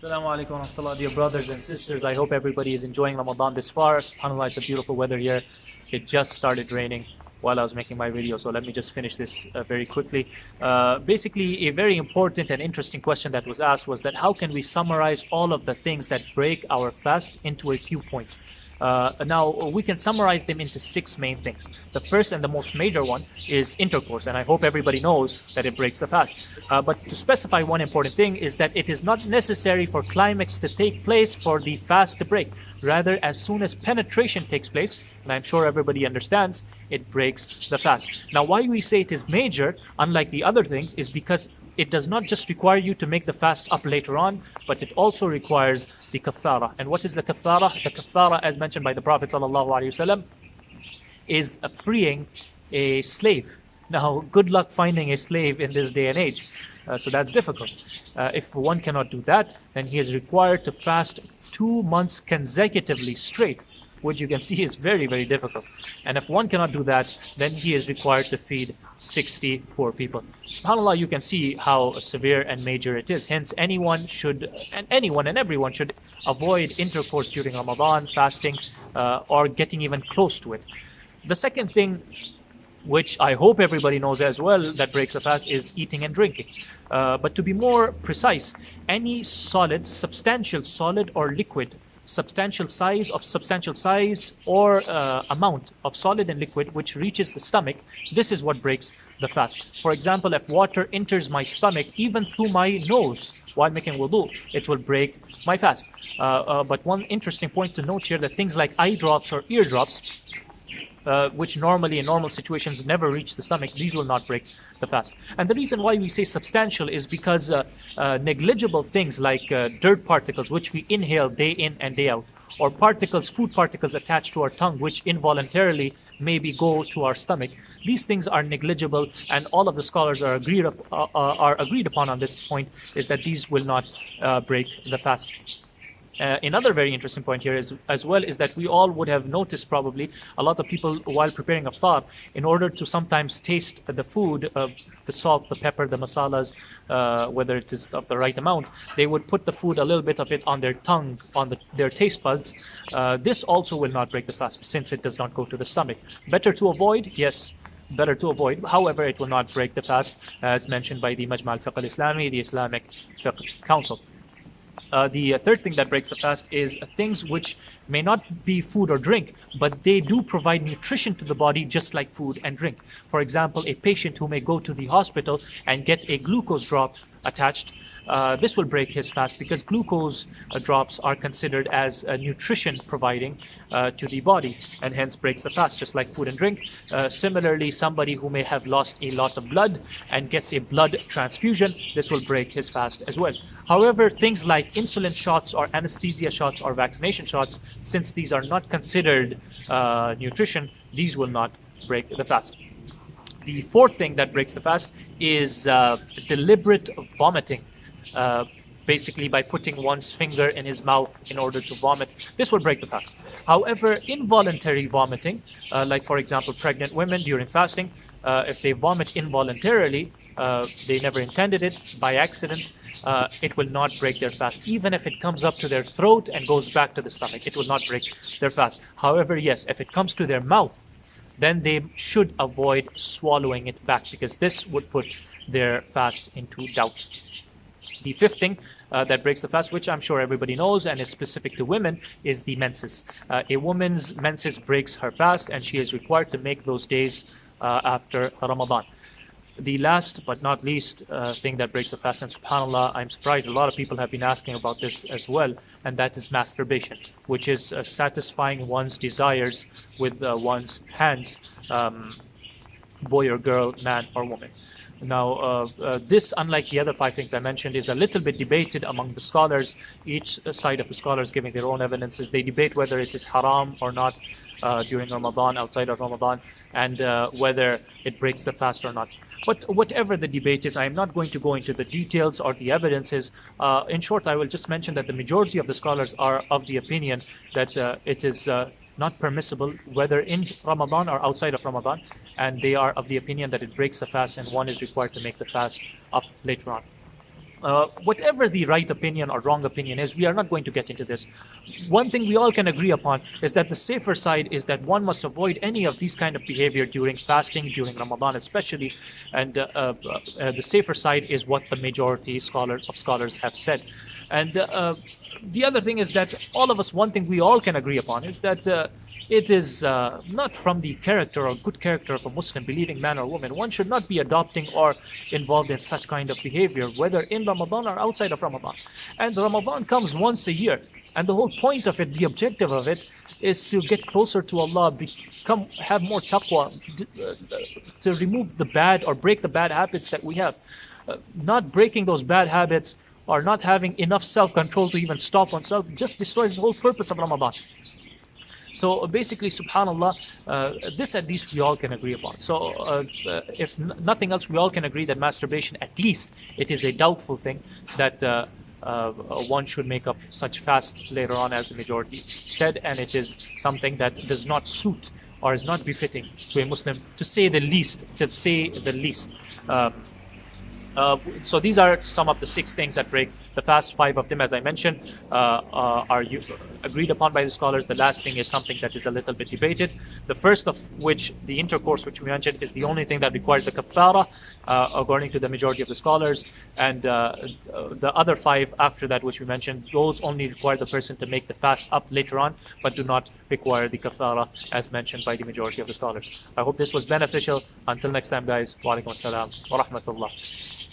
Assalamu alaikum wa rahmatullah, dear brothers and sisters. I hope everybody is enjoying Ramadan this far. SubhanAllah, it's a beautiful weather here. It just started raining while I was making my video, so let me just finish this very quickly. Basically, a very important and interesting question that was asked was that how can we summarize all of the things that break our fast into a few points? Now, we can summarize them into 6 main things. The first and the most major one is intercourse, and I hope everybody knows that it breaks the fast. But to specify one important thing is that it is not necessary for climax to take place for the fast to break. Rather, as soon as penetration takes place, and I'm sure everybody understands, it breaks the fast. Now, why we say it is major, unlike the other things, is because it does not just require you to make the fast up later on, but it also requires the kaffara. And what is the kaffara? The kaffara, as mentioned by the Prophet ﷺ, is freeing a slave. Now, good luck finding a slave in this day and age. So that's difficult. If one cannot do that, then he is required to fast 2 months consecutively straight, which you can see is very, very difficult. And if one cannot do that, then he is required to feed 60 poor people. SubhanAllah, you can see how severe and major it is. Hence, anyone and everyone should avoid intercourse during Ramadan, fasting, or getting even close to it. The second thing, which I hope everybody knows as well, that breaks the fast is eating and drinking. But to be more precise, any solid, substantial solid or liquid, substantial size or amount of solid and liquid which reaches the stomach, this is what breaks the fast. For example, if water enters my stomach even through my nose while making wudu, it will break my fast. But one interesting point to note here, that things like eye drops or ear drops, which normally in normal situations never reach the stomach, these will not break the fast. And the reason why we say substantial is because negligible things like dirt particles, which we inhale day in and day out, or food particles attached to our tongue, which involuntarily maybe go to our stomach, these things are negligible, and all of the scholars are agreed upon on this point, is that these will not break the fast. Another very interesting point here as well is that we all would have noticed probably a lot of people while preparing iftar, in order to sometimes taste the food, the salt, the pepper, the masalas, whether it is of the right amount, they would put the food, a little bit of it on their tongue, on their taste buds. This also will not break the fast since it does not go to the stomach. Better to avoid? Yes. Better to avoid. However, it will not break the fast, as mentioned by the Majma' al-Fiqh al-Islami, the Islamic Fiqh Council. The third thing that breaks the fast is things which may not be food or drink, but they do provide nutrition to the body just like food and drink. For example, a patient who may go to the hospital and get a glucose drop attached, this will break his fast because glucose drops are considered as nutrition providing to the body, and hence breaks the fast just like food and drink. Similarly, somebody who may have lost a lot of blood and gets a blood transfusion, this will break his fast as well. However, things like insulin shots or anesthesia shots or vaccination shots, since these are not considered nutrition, these will not break the fast. The fourth thing that breaks the fast is deliberate vomiting. Basically by putting one's finger in his mouth in order to vomit, this will break the fast. However, involuntary vomiting, like for example pregnant women during fasting, if they vomit involuntarily, they never intended it, by accident, it will not break their fast. Even if it comes up to their throat and goes back to the stomach, it will not break their fast. However, yes, if it comes to their mouth, then they should avoid swallowing it back, because this would put their fast into doubt. The fifth thing that breaks the fast, which I'm sure everybody knows and is specific to women, is the menses. A woman's menses breaks her fast, and she is required to make those days after Ramadan. The last but not least thing that breaks the fast, and subhanAllah, I'm surprised a lot of people have been asking about this as well, and that is masturbation, which is satisfying one's desires with one's hands, boy or girl, man or woman. Now, this, unlike the other 5 things I mentioned, is a little bit debated among the scholars. Each side of the scholars giving their own evidences. They debate whether it is haram or not during Ramadan, outside of Ramadan, and whether it breaks the fast or not. But whatever the debate is, I am not going to go into the details or the evidences. In short, I will just mention that the majority of the scholars are of the opinion that it is not permissible, whether in Ramadan or outside of Ramadan, and they are of the opinion that it breaks the fast and one is required to make the fast up later on. whatever the right opinion or wrong opinion is, we are not going to get into this. One thing we all can agree upon is that the safer side is that one must avoid any of these kind of behavior during fasting, during Ramadan especially, and the safer side is what the majority scholars have said. And the other thing is that all of us, one thing we all can agree upon is that it is not from the character or good character of a Muslim believing man or woman. One should not be adopting or involved in such kind of behavior, whether in Ramadan or outside of Ramadan. And Ramadan comes once a year. And the whole point of it, the objective of it, is to get closer to Allah, have more taqwa, to remove the bad or break the bad habits that we have. Not breaking those bad habits or not having enough self-control to even stop oneself just destroys the whole purpose of Ramadan. So basically, subhanAllah, this at least we all can agree upon. So if nothing else, we all can agree that masturbation, at least it is a doubtful thing that one should make up such fast later on, as the majority said, and it is something that does not suit or is not befitting to a Muslim, to say the least. So these are some of the 6 things that break the fast. 5 of them, as I mentioned, are agreed upon by the scholars. The last thing is something that is a little bit debated. The first of which, the intercourse, which we mentioned, is the only thing that requires the kaffara, according to the majority of the scholars. And the other 5 after that, which we mentioned, those only require the person to make the fast up later on, but do not require the kaffara, as mentioned by the majority of the scholars. I hope this was beneficial. Until next time, guys. Wa alaikum assalam wa rahmatullah.